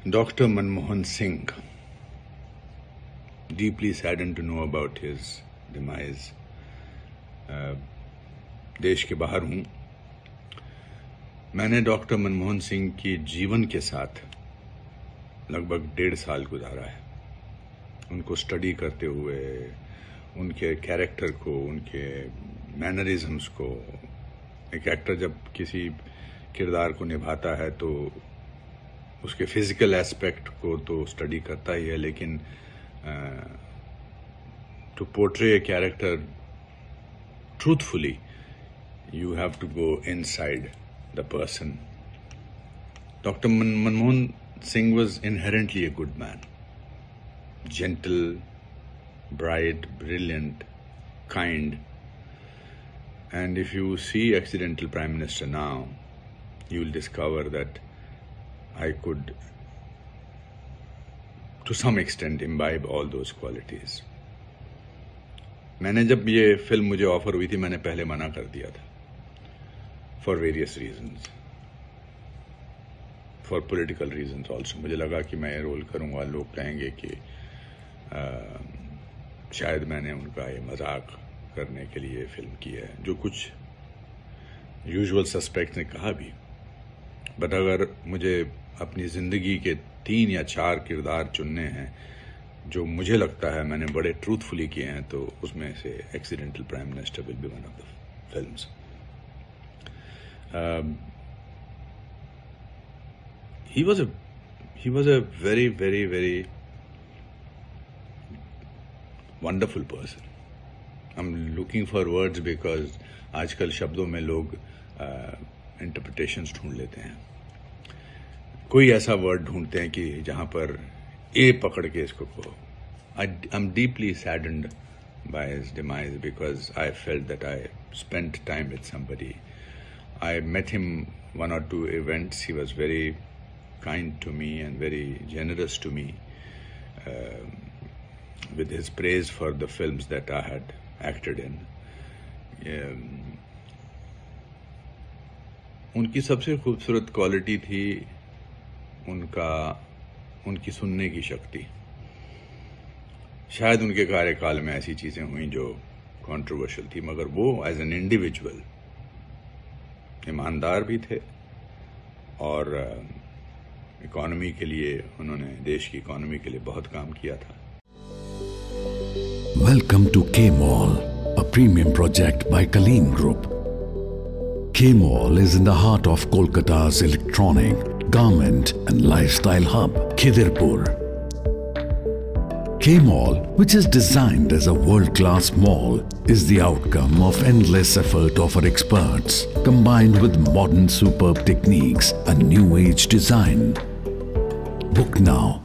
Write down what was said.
Dr. Manmohan Singh, deeply saddened to know about his demise. देश के बाहर हूँ। मैंने डॉक्टर मनमोहन सिंह की जीवन के साथ लगभग 1.5 साल गुजारा है। उनको स्टडी करते हुए, उनके कैरेक्टर को, उनके मैनरिज्म्स को। एक एक्टर जब किसी किरदार को निभाता है तो उसके फिजिकल एस्पेक्ट को तो स्टडी करता ही है, लेकिन to portray a character truthfully, you have to go inside the person. Dr. Manmohan Singh was inherently a good man. Gentle, bright, brilliant, kind. And if you see Accidental Prime Minister now, you will discover that I could, to some extent, imbibe all those qualities. मैंने जब ये film मुझे offer हुई थी, मैंने पहले मना कर दिया था for various reasons, for political reasons also. मुझे लगा कि मैं ये रोल करूँगा, लोग कहेंगे कि शायद मैंने उनका ये मजाक करने के लिए फिल्म की है, जो कुछ यूजुअल सस्पेक्ट्स ने कहा भी। बट अगर मुझे अपनी ज़िंदगी के 3 या 4 किरदार चुनने हैं जो मुझे लगता है मैंने बड़े ट्रूथफुली किए हैं, तो उसमें से accidental prime minister will be one of the films. he was a very, very, very wonderful person. I'm looking for words because आजकल शब्दों में लोग इंटरप्रिटेशंस ढूंढ लेते हैं। कोई ऐसा वर्ड ढूंढते हैं कि जहां पर ए पकड़ के इसको कहो। I'm deeply saddened by his demise because I felt that I spent time with somebody. I met him 1 or 2 events. He was very kind to me and very generous to me with his praise for the films that I had acted in. उनकी सबसे खूबसूरत quality थी उनकी सुनने की शक्ति। शायद उनके कार्यकाल में ऐसी चीजें हुई जो कंट्रोवर्शियल थी, मगर वो एज एन इंडिविजुअल ईमानदार भी थे और इकोनॉमी के लिए, उन्होंने देश की इकोनॉमी के लिए बहुत काम किया था। Welcome to K-Mall, a premium project by Kaleen Group. K-Mall is in the heart of Kolkata's electronic, garment and lifestyle hub, Khidirpur. K-Mall, which is designed as a world-class mall, is the outcome of endless effort of our experts, combined with modern superb techniques and new age design. Book now